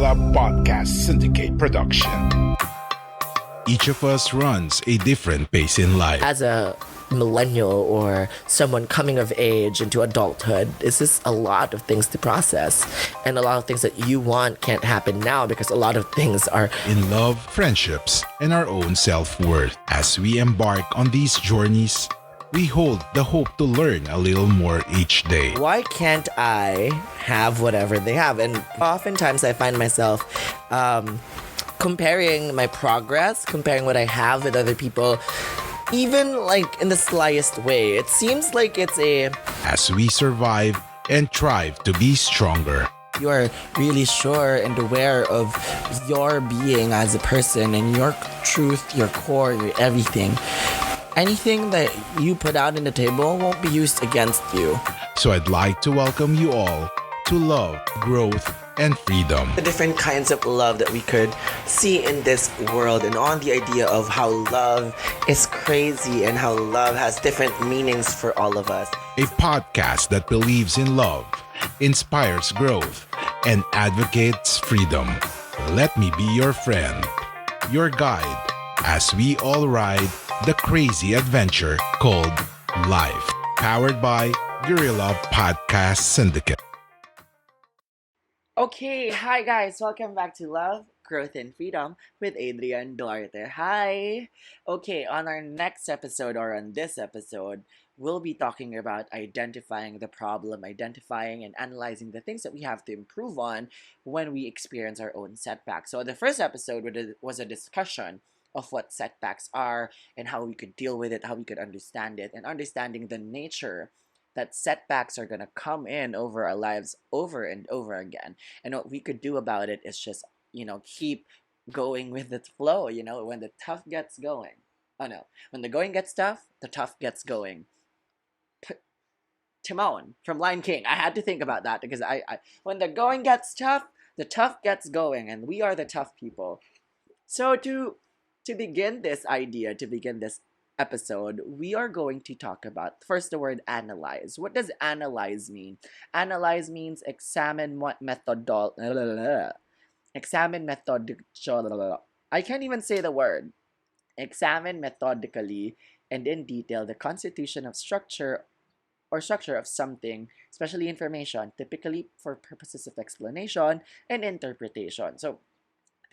Guerilla Podcast Syndicate production. Each of us runs a different pace in life. As a millennial or someone coming of age into adulthood, it's just a lot of things to process, and a lot of things that you want can't happen now because a lot of things are In love, friendships, and our own self-worth. As we embark on these journeys, we hold the hope to learn a little more each day. why can't I have whatever they have? And oftentimes I find myself comparing my progress, comparing what I have with other people, even like in the slyest way. It seems like it's As we survive and strive to be stronger. you are really sure and aware of your being as a person and your truth, your core, your everything. Anything that you put out in the table won't be used against you. So I'd like to welcome you all to love, growth, and freedom. The different kinds of love that we could see in this world, and on the idea of how love is crazy and how love has different meanings for all of us. A podcast that believes in love, inspires growth, and advocates freedom. Let me be your friend, your guide, as we all ride the crazy adventure called life. Powered by Guerilla Podcast Syndicate. Okay, hi guys, welcome back to Love, Growth, and Freedom with Adrian Duarte. Hi! Okay, on our next episode, or on this episode, we'll be talking about identifying the problem, identifying and analyzing the things that we have to improve on when we experience our own setbacks. So the first episode was a discussion of what setbacks are and how we could deal with it, how we could understand it, and understanding the nature that setbacks are going to come in over our lives over and over again. And what we could do about it is just, keep going with the flow, when the tough gets going. Oh no, when the going gets tough, the tough gets going. Timon from Lion King. I had to think about that because I when the going gets tough, the tough gets going, and we are the tough people. So to begin this idea, to begin this episode, we are going to talk about first the word analyze. What does analyze mean? Analyze means examine what examine I can't even say the word. Examine methodically and in detail the constitution of structure of something, especially information, typically for purposes of explanation and interpretation. So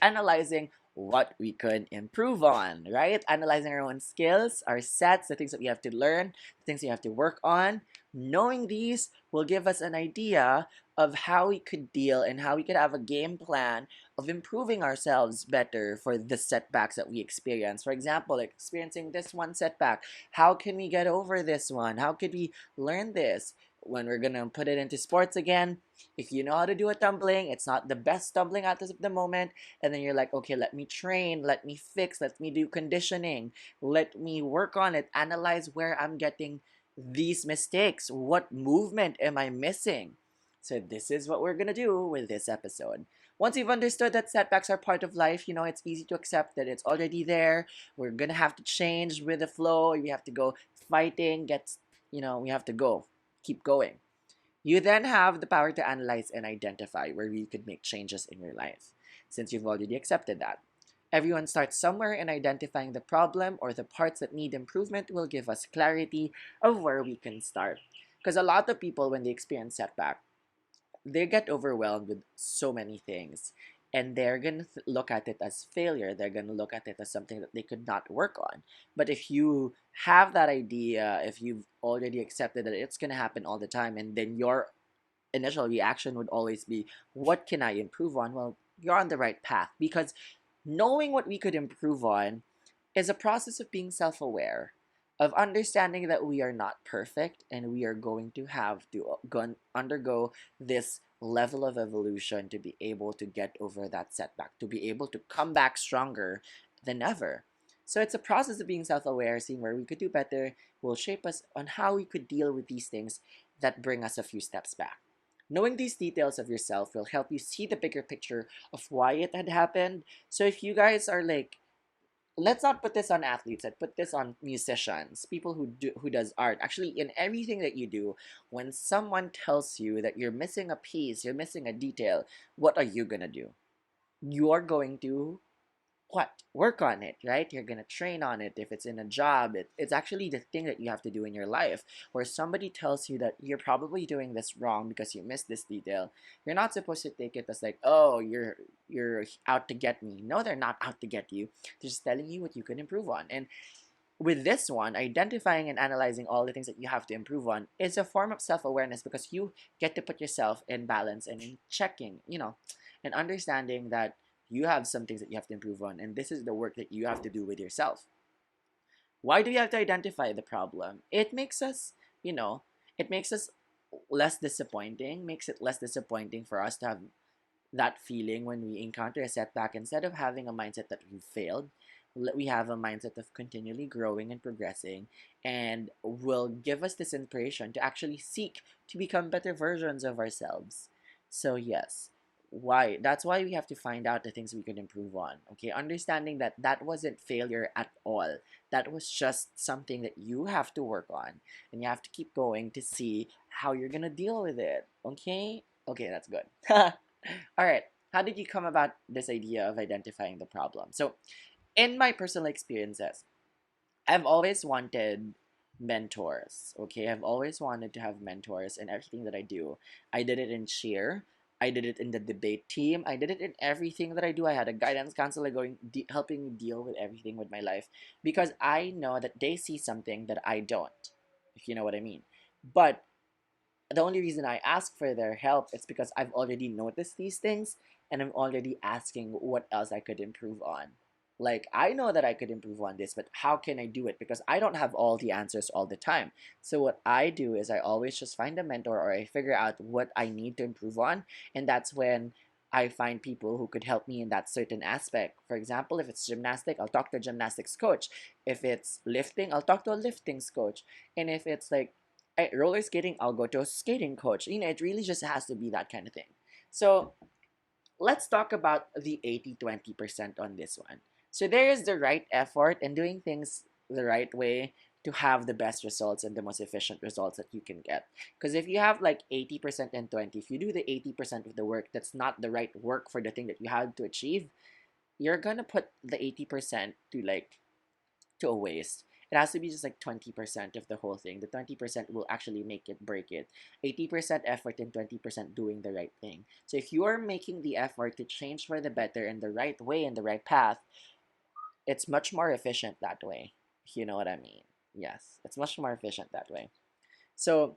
analyzing what we could improve on, right? Analyzing our own skills, our sets, the things that we have to learn, the things we have to work on. Knowing these will give us an idea of how we could deal and how we could have a game plan of improving ourselves better for the setbacks that we experience. For example, like experiencing this one setback, how can we get over this one? How could we learn this? When we're gonna put it into sports again, if you know how to do a tumbling, it's not the best tumbling at the moment, and then you're like, okay, let me train, let me fix, let me do conditioning, let me work on it, analyze where I'm getting these mistakes, what movement am I missing? So this is what we're gonna do with this episode. Once you've understood that setbacks are part of life, it's easy to accept that it's already there. We're gonna have to change with the flow. We have to go fighting, we have to go. Keep going. You then have the power to analyze and identify where you could make changes in your life, since you've already accepted that. Everyone starts somewhere, and identifying the problem or the parts that need improvement will give us clarity of where we can start. Because a lot of people, when they experience setback, they get overwhelmed with so many things, and they're going to look at it as failure. They're going to look at it as something that they could not work on. But if you have that idea, if you've already accepted that it's going to happen all the time, and then your initial reaction would always be, what can I improve on? Well, you're on the right path, because knowing what we could improve on is a process of being self-aware, of understanding that we are not perfect, and we are going to have to undergo this level of evolution to be able to get over that setback, to be able to come back stronger than ever. So it's a process of being self-aware, seeing where we could do better, will shape us on how we could deal with these things that bring us a few steps back. Knowing these details of yourself will help you see the bigger picture of why it had happened. So if you guys are like, let's not put this on athletes, let's put this on musicians, people who does art. Actually, in everything that you do, when someone tells you that you're missing a piece, you're missing a detail, what are you gonna do? you're going to what? Work on it, right? You're gonna train on it. If it's in a job, it's actually the thing that you have to do in your life. Where somebody tells you that you're probably doing this wrong because you missed this detail, you're not supposed to take it as like, oh, you're out to get me. No, they're not out to get you. They're just telling you what you can improve on. And with this one, identifying and analyzing all the things that you have to improve on is a form of self-awareness because you get to put yourself in balance and in checking, and understanding that you have some things that you have to improve on, and this is the work that you have to do with yourself. Why do you have to identify the problem? It makes us, you know, it makes us less disappointing, makes it less disappointing for us to have that feeling when we encounter a setback. Instead of having a mindset that we failed, we have a mindset of continually growing and progressing, and will give us this inspiration to actually seek to become better versions of ourselves. So yes, why that's why we have to find out the things we can improve on. Okay, understanding that that wasn't failure at all. That was just something that you have to work on, and you have to keep going to see how you're gonna deal with it. Okay, okay, that's good. All right. How did you come about this idea of identifying the problem? So, in my personal experiences, I've always wanted mentors. Okay, I've always wanted to have mentors in everything that I do. I did it in cheer. I did it in the debate team. I did it in everything that I do. I had a guidance counselor helping me deal with everything with my life because I know that they see something that I don't, if you know what I mean. But the only reason I ask for their help is because I've already noticed these things and I'm already asking what else I could improve on. Like, I know that I could improve on this, but how can I do it? Because I don't have all the answers all the time. So, what I do is I always just find a mentor or I figure out what I need to improve on. And that's when I find people who could help me in that certain aspect. For example, if it's gymnastic, I'll talk to a gymnastics coach. If it's lifting, I'll talk to a liftings coach. And if it's like roller skating, I'll go to a skating coach. It really just has to be that kind of thing. So let's talk about the 80-20% on this one. So there is the right effort and doing things the right way to have the best results and the most efficient results that you can get. Because if you have like 80% and 20, if you do the 80% of the work that's not the right work for the thing that you have to achieve, you're gonna put the 80% to a waste. It has to be just like 20% of the whole thing. The 20% will actually make it break it. 80% effort and 20% doing the right thing. So if you are making the effort to change for the better in the right way and the right path, it's much more efficient that way. If you know what I mean. Yes, it's much more efficient that way. So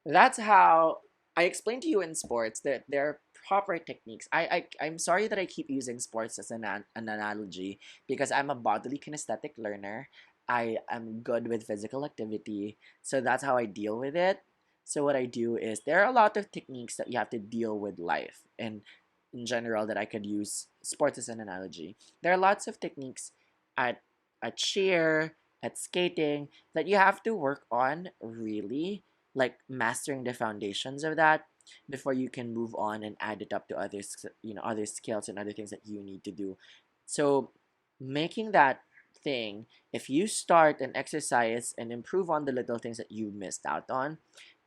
that's how I explained to you in sports that there are proper techniques. I'm sorry that I keep using sports as an analogy because I'm a bodily kinesthetic learner. I am good with physical activity, so that's how I deal with it. So what I do is there are a lot of techniques that you have to deal with life and in general that I could use sports as an analogy. There are lots of techniques at cheer, at skating that you have to work on really like mastering the foundations of that before you can move on and add it up to other skills and other things that you need to do. So making that thing, if you start an exercise and improve on the little things that you missed out on,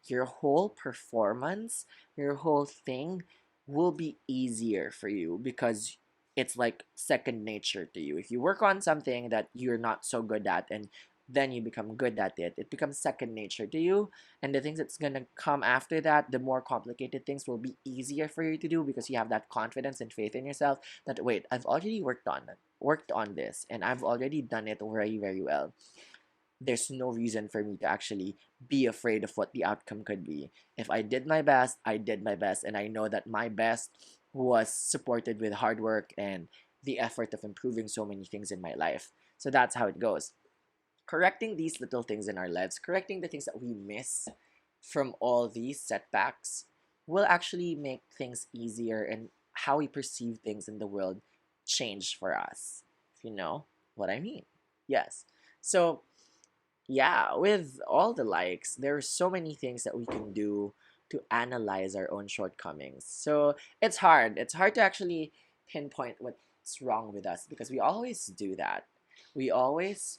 your whole performance, your whole thing will be easier for you because it's like second nature to you. If you work on something that you're not so good at and then you become good at it, it becomes second nature to you. And the things that's gonna come after that, the more complicated things will be easier for you to do because you have that confidence and faith in yourself that wait, I've already worked on this and I've already done it very, very well. There's no reason for me to actually be afraid of what the outcome could be. If I did my best, I did my best, and I know that my best was supported with hard work and the effort of improving so many things in my life. So that's how it goes. Correcting these little things in our lives, correcting the things that we miss from all these setbacks, will actually make things easier and how we perceive things in the world change for us. If you know what I mean. Yes. So yeah, with all the likes, there are so many things that we can do to analyze our own shortcomings. So it's hard. It's hard to actually pinpoint what's wrong with us because we always do that. We always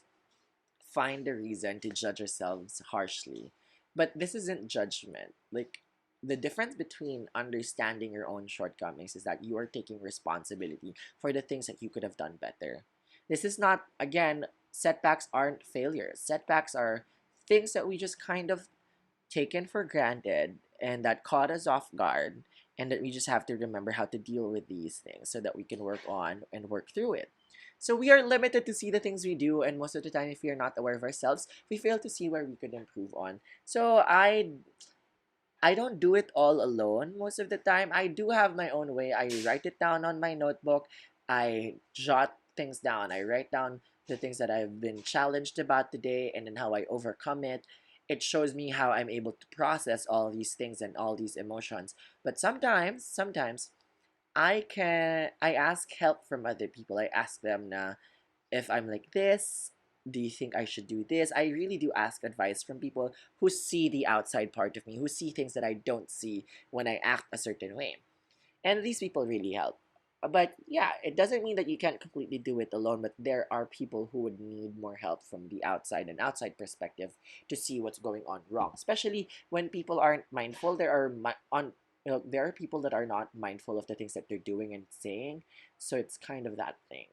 find a reason to judge ourselves harshly. But this isn't judgment. Like, the difference between understanding your own shortcomings is that you are taking responsibility for the things that you could have done better. This is not, again, setbacks aren't failures. Setbacks are things that we just kind of taken for granted and that caught us off guard, and that we just have to remember how to deal with these things so that we can work on and work through it. So we are limited to see the things we do, and most of the time, if we are not aware of ourselves, we fail to see where we could improve on. So I don't do it all alone most of the time. I do have my own way. I write it down on my notebook. I jot things down. I write down the things that I've been challenged about today and then how I overcome it. It shows me how I'm able to process all these things and all these emotions. But sometimes I ask help from other people. I ask them na, if I'm like this, do you think I should do this? I really do ask advice from people who see the outside part of me, who see things that I don't see when I act a certain way. And these people really help. But yeah, it doesn't mean that you can't completely do it alone, but there are people who would need more help from the outside and outside perspective to see what's going on wrong. Especially when people aren't mindful, there are people that are not mindful of the things that they're doing and saying. So it's kind of that thing.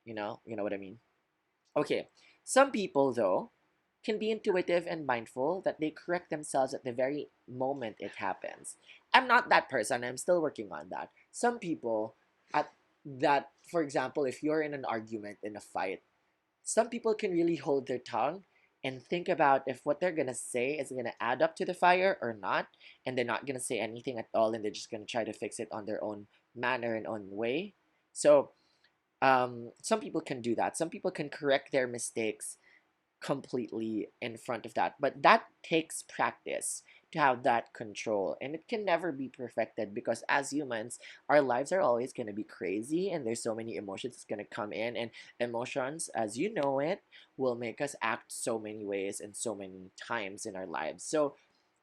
You know what I mean? Okay, some people, though, can be intuitive and mindful that they correct themselves at the very moment it happens. I'm not that person. I'm still working on that. Some people, at that, for example, if you're in an argument, in a fight, some people can really hold their tongue and think about if what they're gonna say is gonna add up to the fire or not, and they're not gonna say anything at all, and they're just gonna try to fix it on their own manner and own way. So some people can do that. Some people can correct their mistakes completely in front of that, but that takes practice to have that control, and it can never be perfected because as humans, our lives are always going to be crazy, and there's so many emotions that's going to come in, and emotions, as you know it, will make us act so many ways and so many times in our lives. So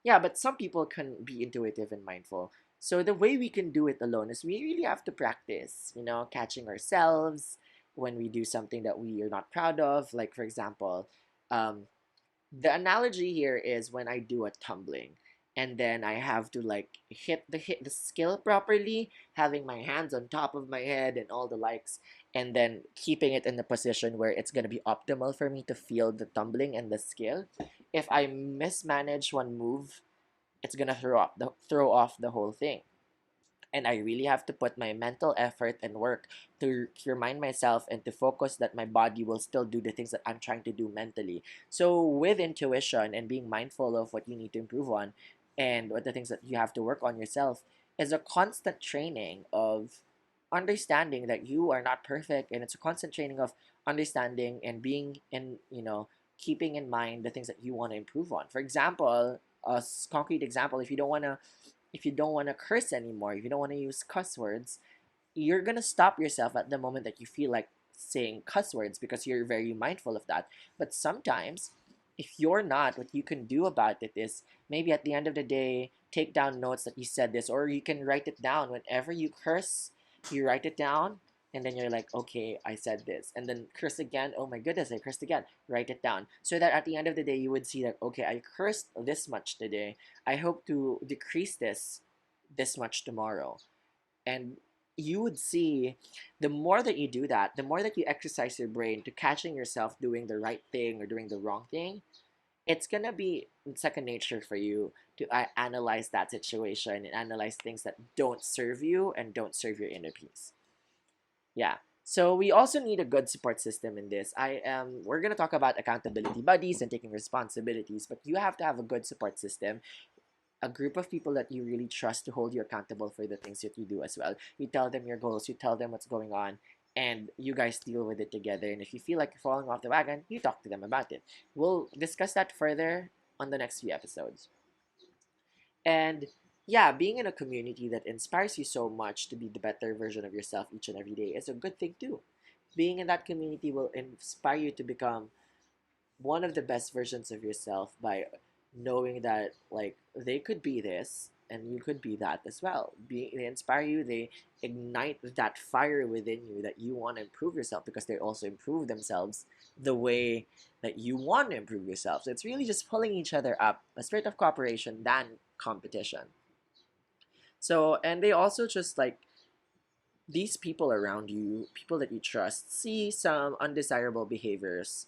yeah, but some people can be intuitive and mindful. So the way we can do it alone is we really have to practice, catching ourselves when we do something that we are not proud of. Like, for example, um, the analogy here is when I do a tumbling and then I have to like hit the skill properly, having my hands on top of my head and all the likes, and then keeping it in the position where it's gonna be optimal for me to feel the tumbling and the skill. If I mismanage one move, it's gonna throw off the whole thing. And I really have to put my mental effort and work to remind myself and to focus that my body will still do the things that I'm trying to do mentally. So with intuition and being mindful of what you need to improve on and what the things that you have to work on yourself is a constant training of understanding that you are not perfect, and it's a constant training of understanding and being in, keeping in mind the things that you want to improve on. For example, concrete example, if you don't want to curse anymore, if you don't want to use cuss words, you're gonna stop yourself at the moment that you feel like saying cuss words because you're very mindful of that. But sometimes, if you're not, what you can do about it is maybe at the end of the day, take down notes that you said this, or you can write it down. Whenever you curse, you write it down, and then you're like, okay, I said this, and then curse again. Oh my goodness, I cursed again. Write it down so that at the end of the day, you would see that okay, I cursed this much today. I hope to decrease this much tomorrow. And you would see the more that you do that, the more that you exercise your brain to catching yourself doing the right thing or doing the wrong thing, it's gonna be second nature for you to analyze that situation and analyze things that don't serve you and don't serve your inner peace. Yeah. So we also need a good support system in this. We're gonna talk about accountability buddies and taking responsibilities, but you have to have a good support system, a group of people that you really trust to hold you accountable for the things that you do as well. You tell them your goals, you tell them what's going on, and you guys deal with it together. And if you feel like you're falling off the wagon, you talk to them about it. We'll discuss that further on the next few episodes. And yeah, being in a community that inspires you so much to be the better version of yourself each and every day is a good thing too. Being in that community will inspire you to become one of the best versions of yourself by knowing that like they could be this and you could be that as well. They inspire you, they ignite that fire within you that you want to improve yourself because they also improve themselves the way that you want to improve yourself. So it's really just pulling each other up, a spirit of cooperation than competition. So, and they also just like these people around you, people that you trust, see some undesirable behaviors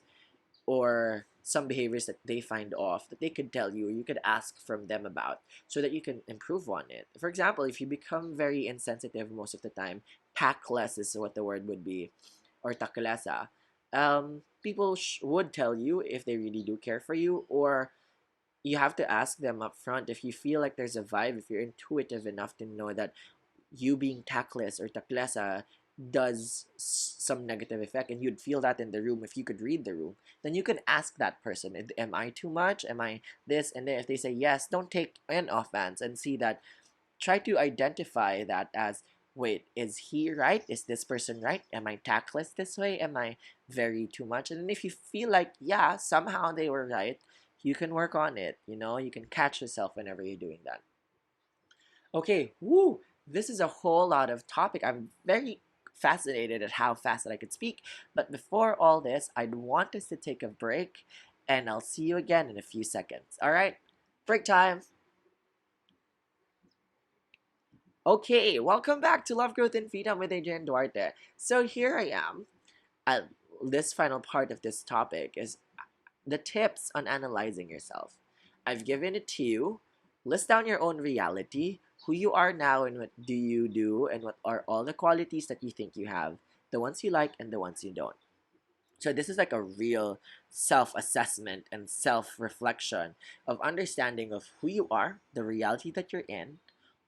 or some behaviors that they find off that they could tell you or you could ask from them about so that you can improve on it. For example, if you become very insensitive most of the time, tactless is what the word would be, or taklesa, people would tell you if they really do care for you, or you have to ask them up front if you feel like there's a vibe, if you're intuitive enough to know that you being tactless or taklesa does some negative effect, and you'd feel that in the room if you could read the room, then you can ask that person, am I too much, am I this? And then if they say yes, don't take an offense and see that, try to identify that as, wait, is he right, is this person right, am I tactless this way, am I very too much? And then if you feel like, yeah, somehow they were right, you can work on it, you can catch yourself whenever you're doing that. Okay, woo! This is a whole lot of topic. I'm very fascinated at how fast that I could speak. But before all this, I'd want us to take a break, and I'll see you again in a few seconds. All right, break time. Okay, welcome back to Love, Growth, and Freedom with Adrian Duarte. So here I am. At this final part of this topic is the tips on analyzing yourself. I've given it to you. List down your own reality, who you are now and what do you do, and what are all the qualities that you think you have, the ones you like and the ones you don't. So this is like a real self-assessment and self-reflection of understanding of who you are, the reality that you're in,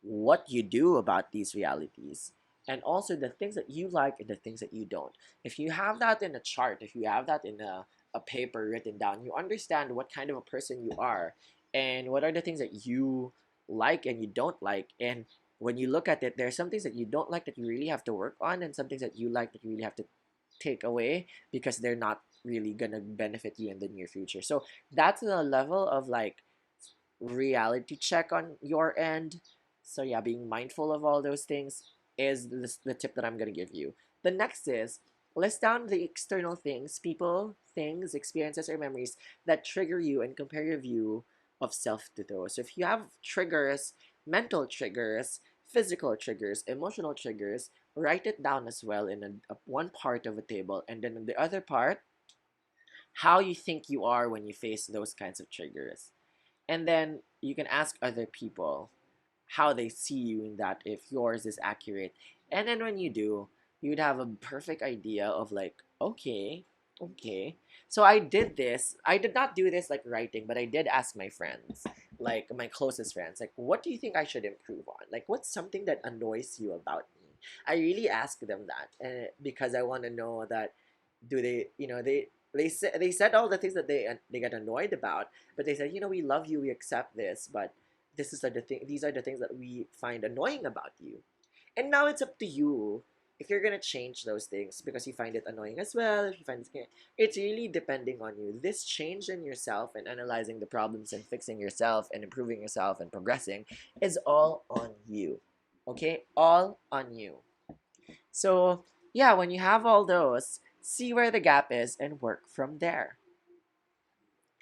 what you do about these realities, and also the things that you like and the things that you don't. If you have that in a chart, if you have that in a paper written down, you understand what kind of a person you are and what are the things that you like and you don't like. And when you look at it, there are some things that you don't like that you really have to work on, and some things that you like that you really have to take away because they're not really gonna benefit you in the near future. So that's a level of like reality check on your end. So yeah, being mindful of all those things is the tip that I'm gonna give you. The next is list down the external things, people, things, experiences, or memories that trigger you and compare your view of self to those. So if you have triggers, mental triggers, physical triggers, emotional triggers, write it down as well in one part of a table, and then in the other part, how you think you are when you face those kinds of triggers. And then you can ask other people how they see you in that, if yours is accurate. And then when you do, you'd have a perfect idea of like, okay, okay. So I did this. I did not do this like writing, but I did ask my friends, like my closest friends, like, what do you think I should improve on? Like, what's something that annoys you about me? I really ask them that, because I want to know that, do they, they said all the things that they get annoyed about, but they said, we love you, we accept this, but these are the things that we find annoying about you. And now it's up to you if you're gonna change those things because you find it annoying as well. If you find it's really depending on you. This change in yourself and analyzing the problems and fixing yourself and improving yourself and progressing is all on you. Okay, all on you. So yeah, when you have all those, see where the gap is and work from there,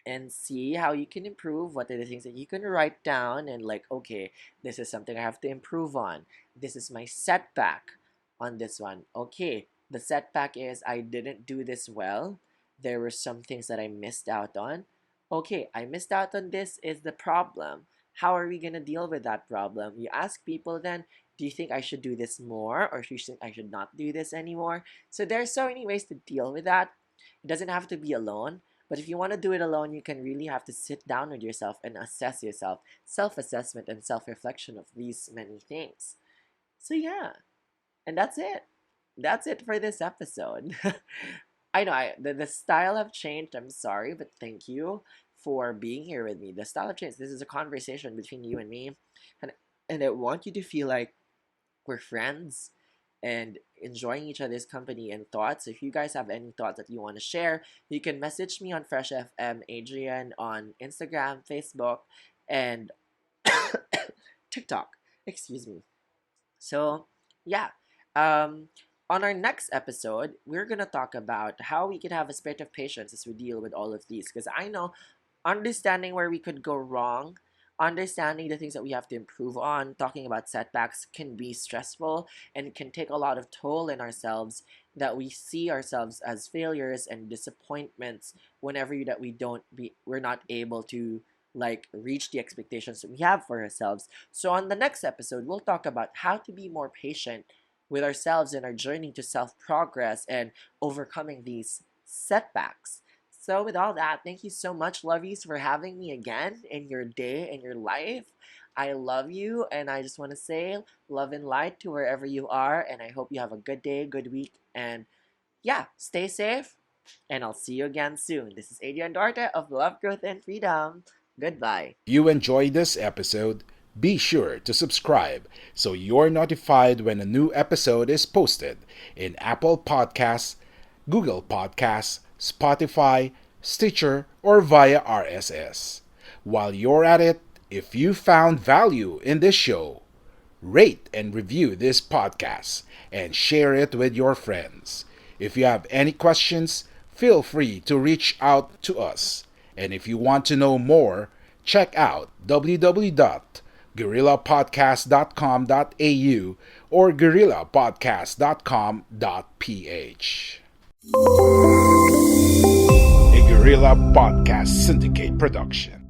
and see how you can improve. What are the things that you can write down and like, okay, this is something I have to improve on. This is my setback on this one. Okay, the setback is I didn't do this well. There were some things that I missed out on. Okay, I missed out on this is the problem. How are we gonna deal with that problem? You ask people then, do you think I should do this more, or do you think I should not do this anymore? So there's so many ways to deal with that. It doesn't have to be alone. But if you want to do it alone, you can really have to sit down with yourself and assess yourself. Self-assessment and self-reflection of these many things. So yeah, and that's it. That's it for this episode. I know the style have changed. I'm sorry, but thank you for being here with me. The style have changed. This is a conversation between you and me, and I want you to feel like we're friends and enjoying each other's company and thoughts. If you guys have any thoughts that you want to share, you can message me on Fresh FM Adrian on Instagram, Facebook, and TikTok. Excuse me. So, yeah. Um, on our next episode, we're gonna talk about how we can have a spirit of patience as we deal with all of these. Because I know understanding where we could go wrong understanding the things that we have to improve on, talking about setbacks can be stressful and can take a lot of toll in ourselves, that we see ourselves as failures and disappointments whenever we're not able to like reach the expectations that we have for ourselves. So on the next episode, we'll talk about how to be more patient with ourselves in our journey to self-progress and overcoming these setbacks. So with all that, thank you so much, lovies, for having me again in your day, in your life. I love you, and I just want to say love and light to wherever you are, and I hope you have a good day, good week, and yeah, stay safe, and I'll see you again soon. This is Adrian Duarte of Love, Growth, and Freedom. Goodbye. If you enjoyed this episode, be sure to subscribe so you're notified when a new episode is posted in Apple Podcasts, Google Podcasts, Spotify, Stitcher, or via RSS. While you're at it, if you found value in this show, rate and review this podcast and share it with your friends. If you have any questions, feel free to reach out to us. And if you want to know more, check out www.guerillapodcast.com.au or guerillapodcast.com.ph. A Guerilla Podcast Syndicate production.